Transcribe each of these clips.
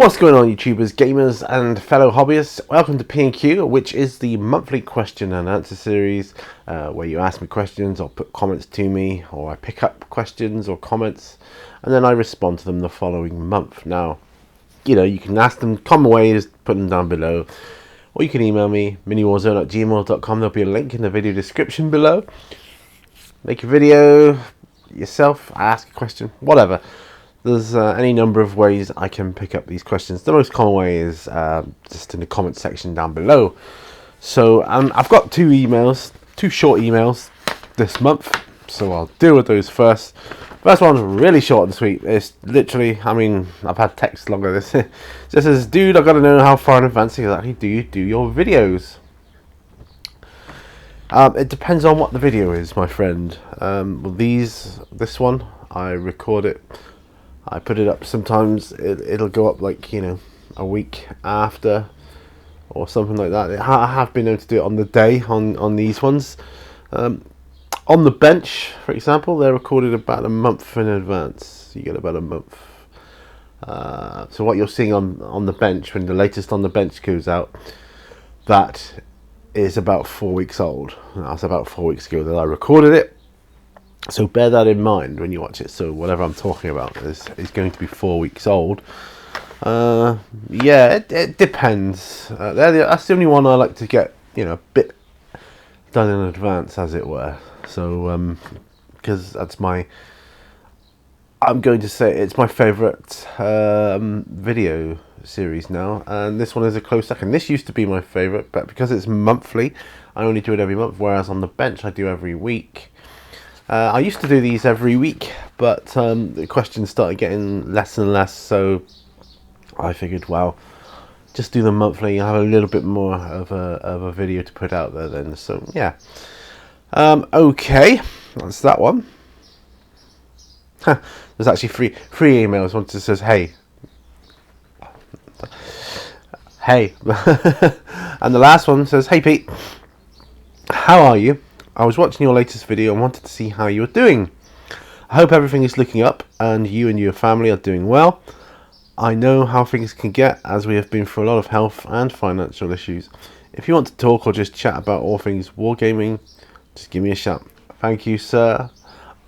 What's going on, YouTubers, gamers, and fellow hobbyists? Welcome to P&Q, which is the monthly question and answer series where you ask me questions or put comments to me, or I pick up questions or comments and then I respond to them the following month. Now, you can ask them common ways, put them down below, or you can email me, miniwarzone@gmail.com. There'll be a link in the video description below. Make a video yourself, ask a question, whatever. There's any number of ways I can pick up these questions. The most common way is just in the comment section down below. So I've got two short emails this month, so I'll deal with those first. First one's really short and sweet. It's literally, I've had text longer than this. It just says, dude, I've got to know how far in advance exactly do you do your videos? It depends on what the video is, my friend. This one, I record it. I put it up, sometimes it'll go up like, a week after or something like that. I have been able to do it on the day on these ones. On the bench, for example, they're recorded about a month in advance. You get about a month. So what you're seeing on the bench, when the latest on the bench goes out, that is about 4 weeks old. That's about 4 weeks ago that I recorded it. So bear that in mind when you watch it. So whatever I'm talking about is going to be 4 weeks old. Yeah, it depends. That's the only one I like to get, a bit done in advance, as it were. So, because that's I'm going to say it's my favourite video series now, and this one is a close second. This used to be my favourite, but because it's monthly, I only do it every month, whereas on the bench I do every week. I used to do these every week, but the questions started getting less and less, so I figured, well, just do them monthly. I have a little bit more of a video to put out there then. So yeah, okay, that's that one. There's actually three emails. One just says, hey, and the last one says, hey Pete, how are you? I was watching your latest video and wanted to see how you are doing. I hope everything is looking up and your family are doing well. I know how things can get, as we have been through a lot of health and financial issues. If you want to talk or just chat about all things wargaming, just give me a shout. Thank you, sir.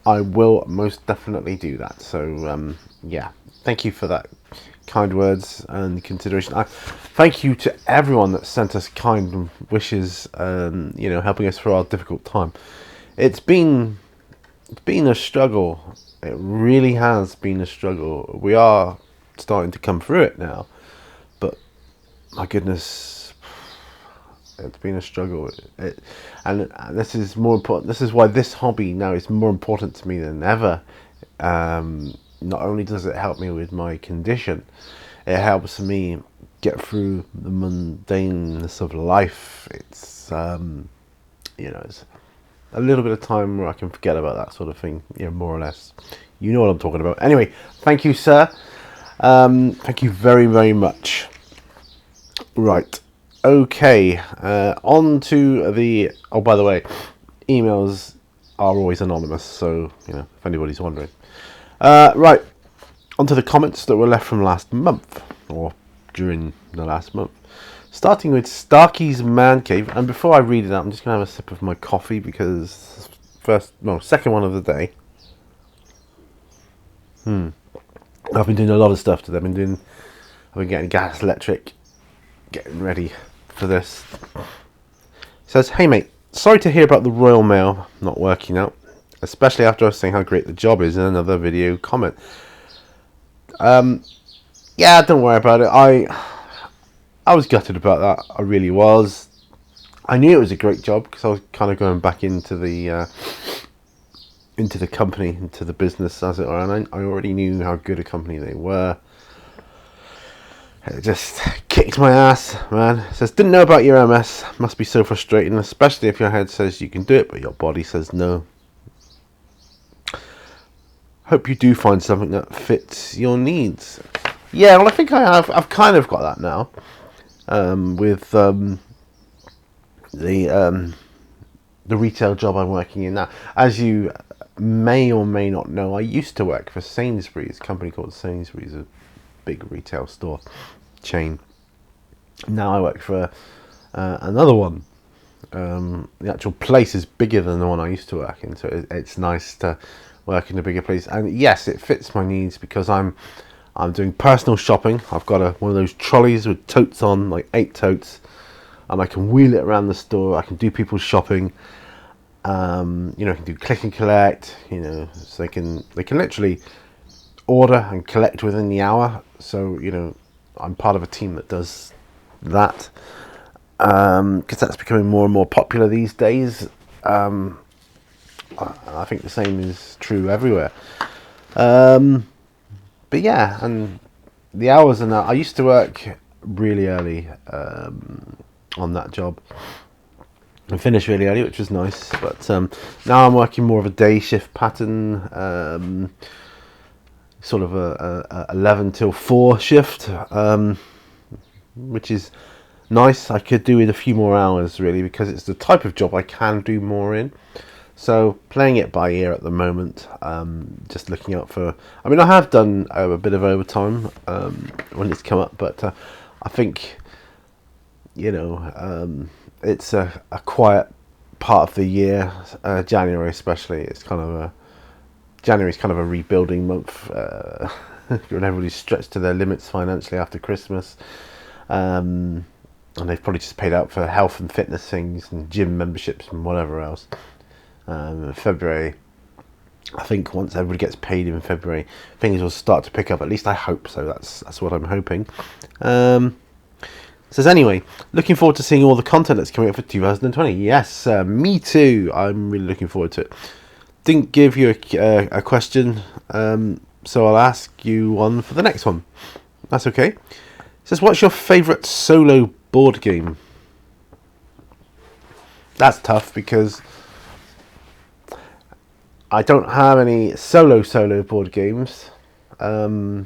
I will most definitely do that. So yeah, thank you for that kind words and consideration. Thank you to everyone that sent us kind wishes, helping us through our difficult time. It's been a struggle. It really has been a struggle. We are starting to come through it now, but my goodness, it's been a struggle. And this is more important. This is why this hobby now is more important to me than ever. Not only does it help me with my condition, it helps me get through the mundaneness of life. It's it's a little bit of time where I can forget about that sort of thing, more or less. You know what I'm talking about. Anyway, thank you, sir. Thank you very, very much. Right, okay, on to the, oh, by the way, emails are always anonymous, so if anybody's wondering. Right, onto the comments that were left from last month, or during the last month. Starting with Starkey's Man Cave, and before I read it out, I'm just going to have a sip of my coffee, because second one of the day. I've been doing a lot of stuff today. I've been getting gas, electric, getting ready for this. It says, hey mate, sorry to hear about the Royal Mail not working out, especially after I was saying how great the job is in another video comment. Yeah, don't worry about it. I was gutted about that. I really was. I knew it was a great job because I was kind of going back into the company, into the business, as it were, and I already knew how good a company they were. It just kicked my ass, man. It says, didn't know about your MS. Must be so frustrating, especially if your head says you can do it, but your body says no. Hope you do find something that fits your needs. Yeah, well, I think I have. I've kind of got that now. With the retail job I'm working in now. As you may or may not know, I used to work for Sainsbury's, a company called Sainsbury's, big retail store chain. Now I work for another one. The actual place is bigger than the one I used to work in, so it's nice to work in a bigger place. And yes, it fits my needs because I'm doing personal shopping. I've got one of those trolleys with totes on, like 8 totes, and I can wheel it around the store. I can do people's shopping. I can do click and collect. So they can literally order and collect within the hour. So I'm part of a team that does that, because that's becoming more and more popular these days. I think the same is true everywhere. But yeah, and the hours and that, I used to work really early on that job and finish really early, which was nice. But now I'm working more of a day shift pattern, sort of a 11 till 4 shift, which is nice. I could do with a few more hours really, because it's the type of job I can do more in. So playing it by ear at the moment, just looking out for. I mean, I have done a bit of overtime when it's come up, but I think it's a quiet part of the year. January especially, January's kind of a rebuilding month when everybody's stretched to their limits financially after Christmas, and they've probably just paid out for health and fitness things and gym memberships and whatever else. February, I think once everybody gets paid in February, things will start to pick up. At least I hope so. That's what I'm hoping. Says anyway, looking forward to seeing all the content that's coming up for 2020. Yes, me too. I'm really looking forward to it. Didn't give you a question, so I'll ask you one for the next one. That's okay. It says, what's your favourite solo board game? That's tough because I don't have any solo board games, but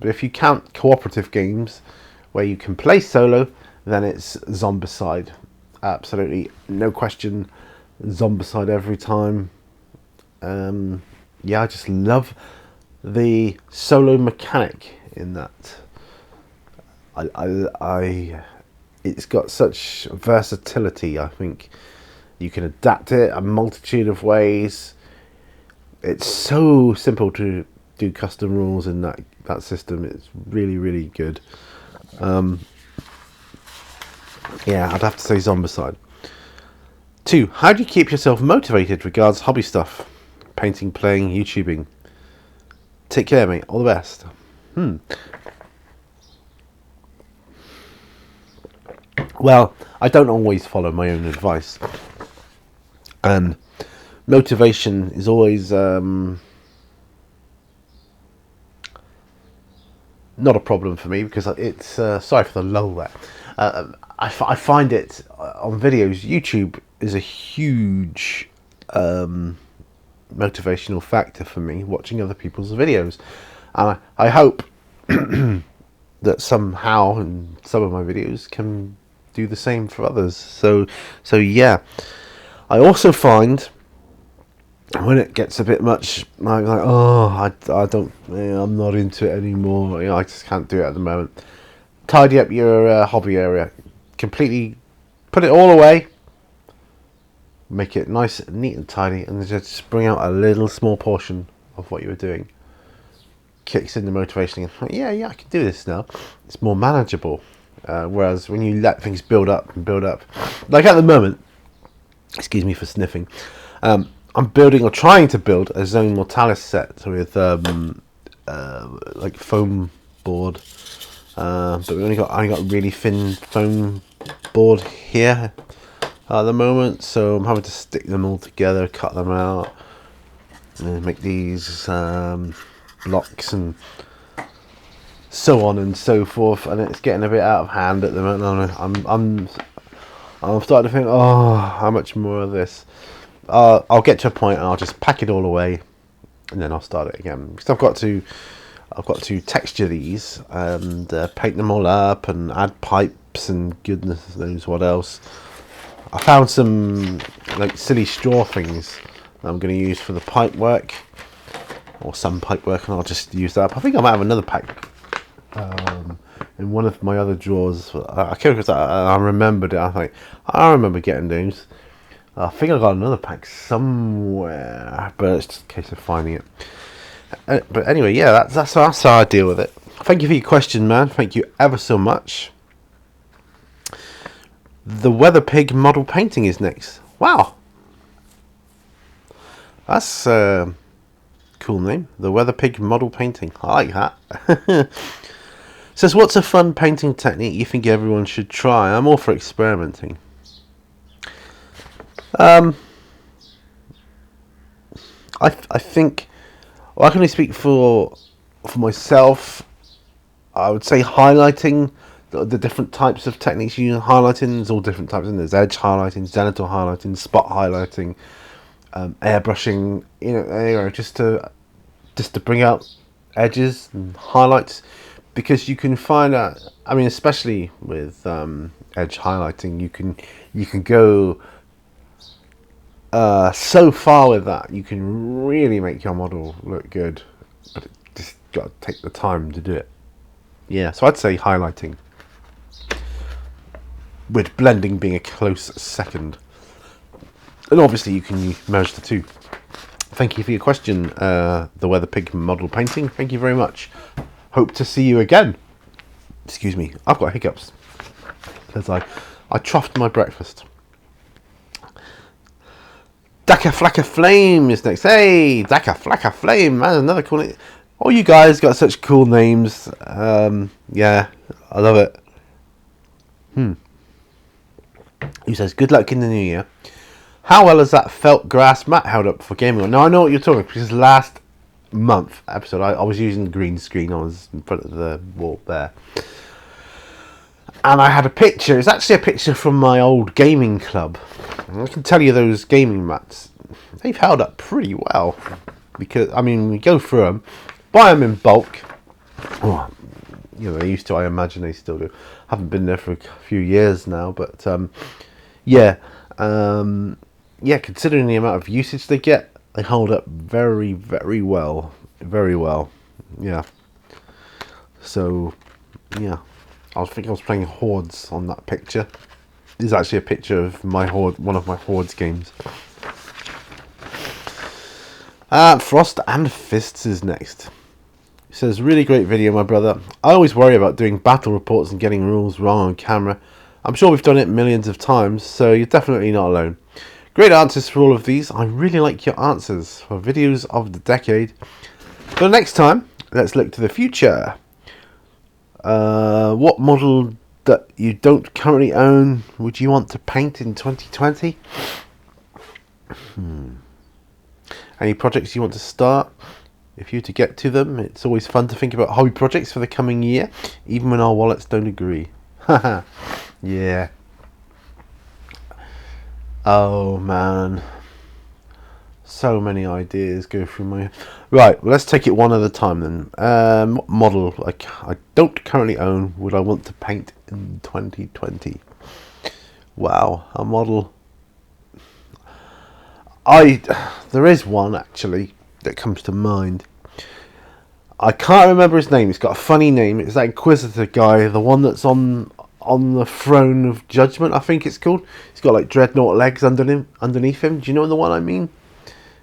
if you count cooperative games where you can play solo, then it's Zombicide. Absolutely, no question, Zombicide every time. I just love the solo mechanic in that. It's got such versatility. I think you can adapt it a multitude of ways. It's so simple to do custom rules in that system. It's really, really good. I'd have to say Zombicide. 2, how do you keep yourself motivated regards hobby stuff? Painting, playing, YouTubing. Take care, mate. All the best. Well, I don't always follow my own advice. And motivation is always not a problem for me, because it's sorry for the lull there. I find it on videos. YouTube is a huge motivational factor for me, watching other people's videos, and I hope that somehow in some of my videos can do the same for others. So yeah. I also find when it gets a bit much, I'm like, I'm not into it anymore. I just can't do it at the moment. Tidy up your hobby area, completely put it all away, make it nice, neat and tidy, and just bring out a little small portion of what you were doing. Kicks in the motivation and like, yeah, I can do this now. It's more manageable. Whereas when you let things build up, like at the moment, excuse me for sniffing, I'm building or trying to build a Zone Mortalis set with like foam board, but I only got really thin foam board here at the moment, so I'm having to stick them all together, cut them out, and make these blocks and so on and so forth, and it's getting a bit out of hand at the moment. I'm starting to think, how much more of this? I'll get to a point and I'll just pack it all away, and then I'll start it again, because I've got to texture these and paint them all up and add pipes and goodness knows what else. I found some like silly straw things that I'm going to use for the pipe work, or some pipe work, and I'll just use that up. I think I might have another pack in one of my other drawers. I came across that and I remembered it. I think I remember getting those. I think I got another pack somewhere, but it's just a case of finding it. But anyway, yeah, that's how I deal with it. Thank you for your question, man. Thank you ever so much. The Weather Pig model painting is next. Wow, that's a cool name. The Weather Pig model painting. I like that. Says, what's a fun painting technique you think everyone should try? I'm all for experimenting. I think, well, I can only speak for myself. I would say highlighting the different types of techniques you use. Highlighting, there's all different types. And there's edge highlighting, genital highlighting, spot highlighting, airbrushing. Just to bring out edges and highlights, because you can find out. I mean, especially with edge highlighting, you can go so far with that. You can really make your model look good, but it just got to take the time to do it. Yeah, so I'd say highlighting, with blending being a close second. And obviously you can merge the two. Thank you for your question, the Weather Pig model painting. Thank you very much. Hope to see you again. Excuse me, I've got hiccups because I troughed my breakfast. Daka Flacka Flame is next. Hey, Daka Flacka Flame, man, another cool name. Oh, you guys got such cool names. Yeah, I love it. He says, good luck in the new year. How well has that felt grass mat held up for gaming? Now, I know what you're talking about, because last month episode, I was using the green screen. I was in front of the wall there. And I had a picture. It's actually a picture from my old gaming club. And I can tell you those gaming mats, they've held up pretty well. Because, I mean, we go through them, buy them in bulk. Oh, they used to, I imagine they still do. Haven't been there for a few years now, but yeah, considering the amount of usage they get, they hold up very, very well. Very well. Yeah. So, yeah. I think I was playing Hordes on that picture. This is actually a picture of my Horde, one of my Hordes games. Frost and Fists is next. He says, really great video, my brother. I always worry about doing battle reports and getting rules wrong on camera. I'm sure we've done it millions of times, so you're definitely not alone. Great answers for all of these. I really like your answers for videos of the decade. So next time, let's look to the future. What model that you don't currently own would you want to paint in 2020? Any projects you want to start? If you were to get to them, it's always fun to think about hobby projects for the coming year, even when our wallets don't agree. Haha, yeah. Oh man, so many ideas go through my... Right, well, let's take it one at a time then. What model I don't currently own would I want to paint in 2020? Wow, a model... There is one actually that comes to mind. I can't remember his name. It's got a funny name. It's that Inquisitor guy, the one that's on the throne of judgment, I think it's called. He's got like dreadnought legs underneath him. Do you know the one I mean?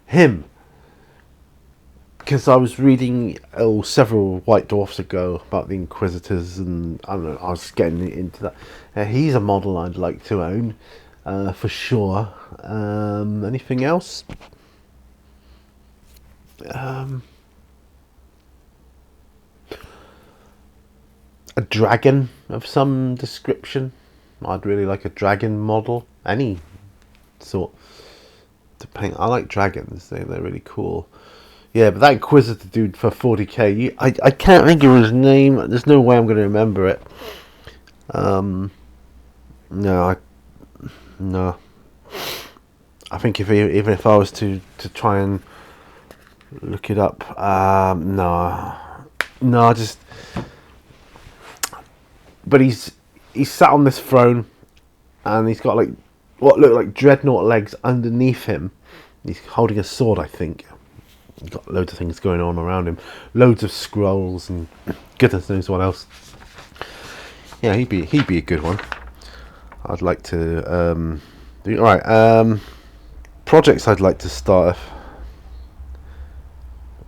Him. Because I was reading several White Dwarfs ago about the Inquisitors, and I don't know, I was getting into that. He's a model I'd like to own, for sure. Anything else? A dragon of some description. I'd really like a dragon model, any sort, to paint. I like dragons, they're really cool. Yeah, but that Inquisitor dude for 40k, I can't think of his name. There's no way I'm going to remember it. No. I think even if I was to try and look it up, no, just. But he's sat on this throne, and he's got like what look like dreadnought legs underneath him. He's holding a sword, I think. He's got loads of things going on around him, loads of scrolls and goodness knows what else. Yeah, he'd be a good one. I'd like to do. All right, projects I'd like to start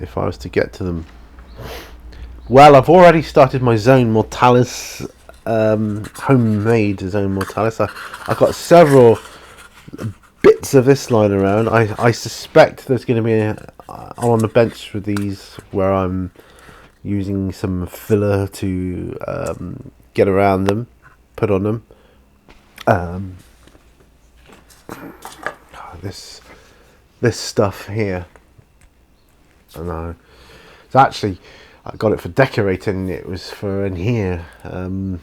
if I was to get to them. Well, I've already started my Zone Mortalis, homemade Zone Mortalis. I've got several bits of this lying around. I suspect there's going to be on the bench for these where I'm using some filler to get around them, put on them. This stuff here, and it's actually, I got it for decorating. It was for in here. There's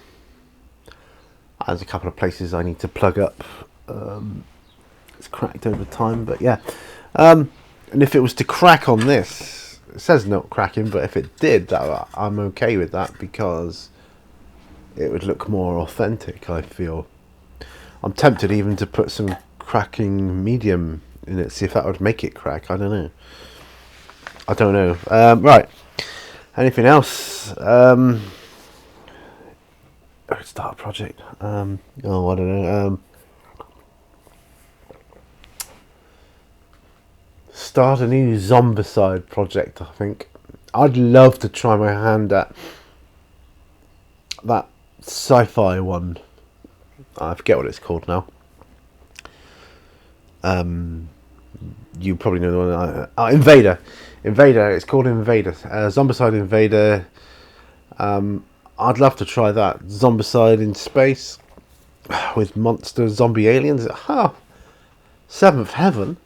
a couple of places I need to plug up. It's cracked over time, but yeah. And if it was to crack on this, it says not cracking, but if it did, I'm okay with that because it would look more authentic, I feel. I'm tempted even to put some cracking medium in it, see if that would make it crack. I don't know. Right. Anything else? Start a project. I don't know. Start a new Zombicide project, I think. I'd love to try my hand at that sci-fi one. I forget what it's called now. You probably know the one. Invader. It's called Invader. Zombicide Invader. I'd love to try that. Zombicide in space with monster zombie aliens. Seventh Heaven.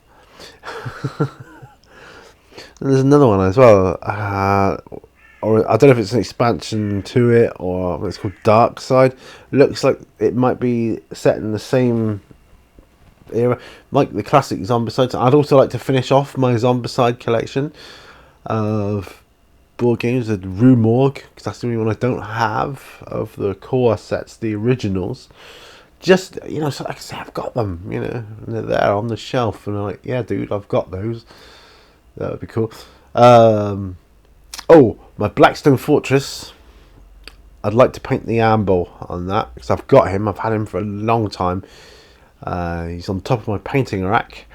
And there's another one as well. Or I don't know if it's an expansion to it or it's called Dark Side. Looks like it might be set in the same era, like the classic Zombicide. I'd also like to finish off my Zombicide collection of board games, the Rue Morgue, because that's the only one I don't have of the core sets, the originals. Just, so like I say, I've got them, and they're there on the shelf, and I'm like, yeah, dude, I've got those. That would be cool. My Blackstone Fortress. I'd like to paint the Amble on that because I've got him. I've had him for a long time. He's on top of my painting rack.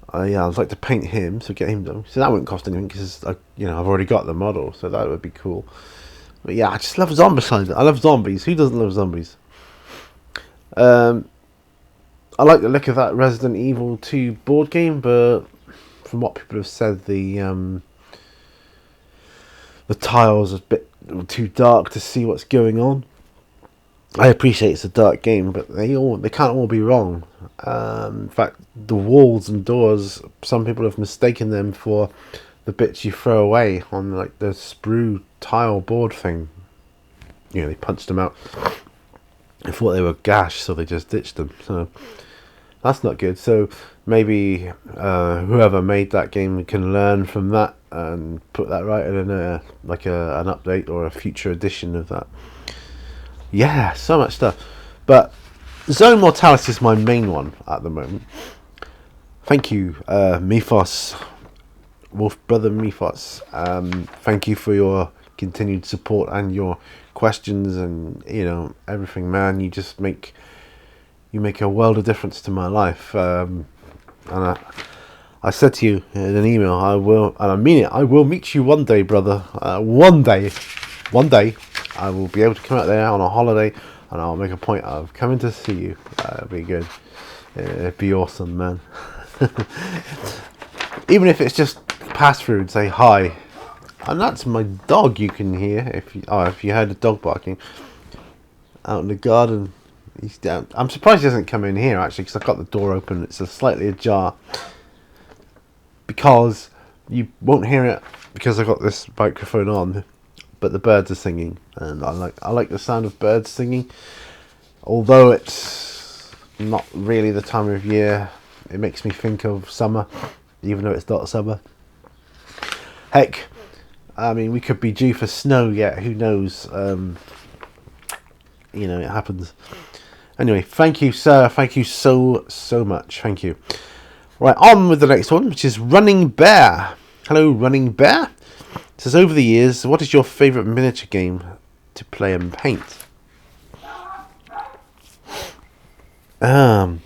I'd like to paint him, so get him done. So that wouldn't cost anything because I've already got the model, so that would be cool. But yeah, I just love Zombicide. I love zombies. Who doesn't love zombies? I like the look of that Resident Evil 2 board game, but from what people have said, the tiles are a bit too dark to see what's going on. I appreciate it's a dark game, but they can't all be wrong. In fact, the walls and doors, some people have mistaken them for the bits you throw away on like the sprue tile board thing. They punched them out. I thought they were gash, so they just ditched them. So that's not good. So maybe whoever made that game can learn from that and put that right in an update or a future edition of that. Yeah, so much stuff. But Zone Mortalis is my main one at the moment. Thank you, Mifos, Wolf Brother Mifos. Thank you for your continued support and your questions and everything, man. You just make a world of difference to my life. And I said to you in an email, I will, and I mean it, I will meet you one day, brother. One day I will be able to come out there on a holiday and I'll make a point of coming to see you. It'd be good. It'd be awesome, man. Even if it's just pass through and say hi. And that's my dog you can hear if you heard the dog barking out in the garden. He's down. I'm surprised he doesn't come in here actually, because I've got the door open. It's slightly ajar because you won't hear it because I've got this microphone on. But the birds are singing, and I like the sound of birds singing. Although it's not really the time of year, it makes me think of summer, even though it's not summer. Heck, I mean, we could be due for snow yet. Who knows? It happens. Anyway, thank you, sir. Thank you so much. Thank you. Right, on with the next one, which is Running Bear. Hello, Running Bear. It says, over the years, what is your favourite miniature game to play and paint? I'd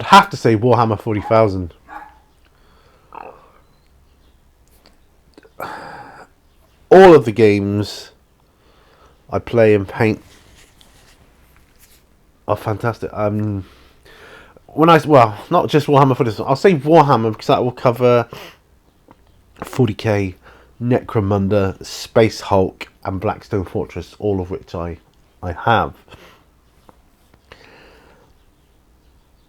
have to say Warhammer 40,000. All of the games I play and paint are fantastic. Not just Warhammer 40,000. I'll say Warhammer because that will cover 40k, Necromunda, Space Hulk, and Blackstone Fortress, all of which I have.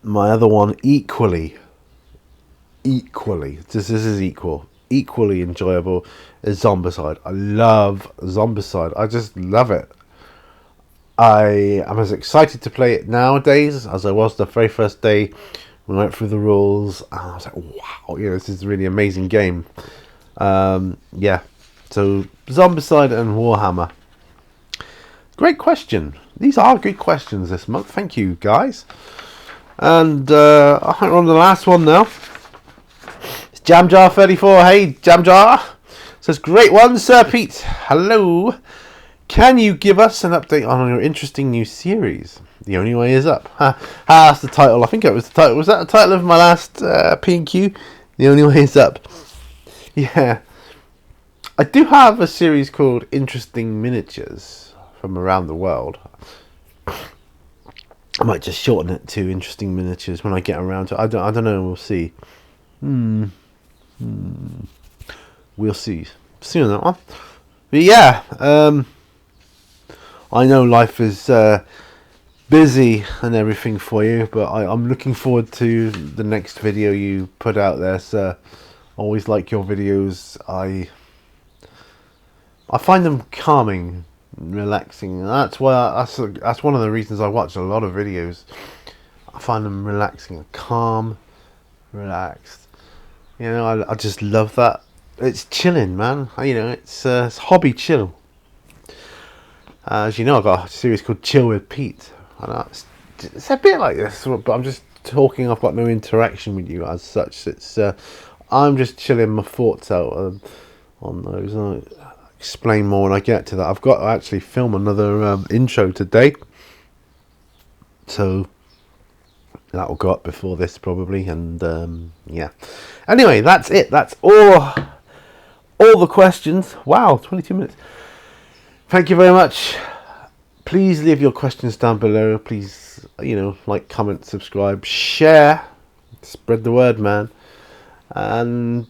My other one equally enjoyable is Zombicide. I love Zombicide. I just love it. I am as excited to play it nowadays as I was the very first day when I went through the rules. And I was like, wow, this is a really amazing game. Yeah, so Zombicide and Warhammer. Great question. These are good questions this month. Thank you, guys. And I think we're on the last one now. It's Jamjar34. Hey, Jamjar. Says, great one, Sir Pete. Hello. Can you give us an update on your interesting new series? The Only Way Is Up. That's the title. I think it was the title. Was that the title of my last P&Q? The Only Way Is Up. Yeah. I do have a series called Interesting Miniatures from around the world. I might just shorten it to Interesting Miniatures when I get around to it. I don't know. We'll see. We'll see. See on that one. But yeah, I know life is busy and everything for you, but I'm looking forward to the next video you put out there, sir. Always like your videos. I find them calming, relaxing. That's why that's one of the reasons I watch a lot of videos. I find them relaxing, calm, relaxed. I just love that. It's chilling, man. It's hobby chill. As you know, I've got a series called Chill with Pete. It's a bit like this, but I'm just talking. I've got no interaction with you as such. It's I'm just chilling my thoughts out on those. I'll explain more when I get to that. I've got to actually film another intro today, so that will go up before this probably. And yeah. Anyway, that's it. That's all the questions. Wow, 22 minutes. Thank you very much. Please leave your questions down below. Please, like, comment, subscribe, share, spread the word, man. And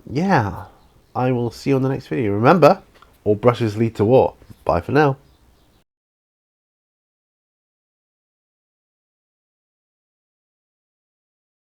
yeah, I will see you on the next video. Remember, all brushes lead to war. Bye for now.